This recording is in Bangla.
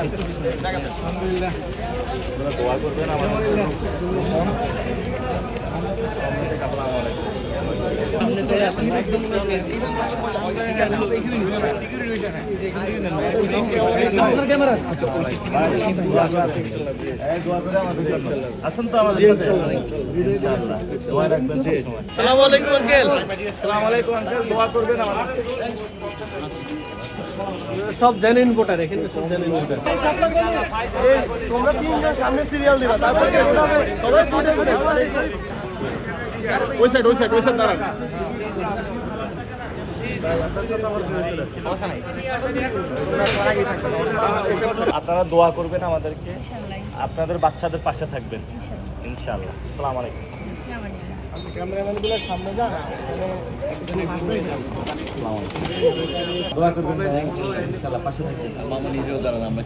আলহামদুলিল্লাহ। দোয়া করবেন আমাদের জন্য। আসেন তো আমাদের সাথে ইনশাআল্লাহ দোয়া রাখবেন সবসময়। আসসালামু আলাইকুম আঙ্কেল। আসসালামু আলাইকুম আঙ্কেল, দোয়া করবেন আমাদের সব জেনুইন ভোটার এখানে, সব জেনুইন ভোটার। তোমরা তিনজন সামনে সিরিয়াল দিবা, তারপরে সবাই ফটো ফটো ওই সাইড দাঁড়ান। আপনারা দোয়া করবেন আমাদেরকে, আপনাদের বাচ্চাদের পাশে থাকবেন ইনশাআল্লাহ। আসসালামু আলাইকুম। ক্যামেরাম্যানগুলো সামনে যান, দোয়া করবেন ইনশাআল্লাহ, পাশে থাকবেন। মামা নিজেও জানেন আমরা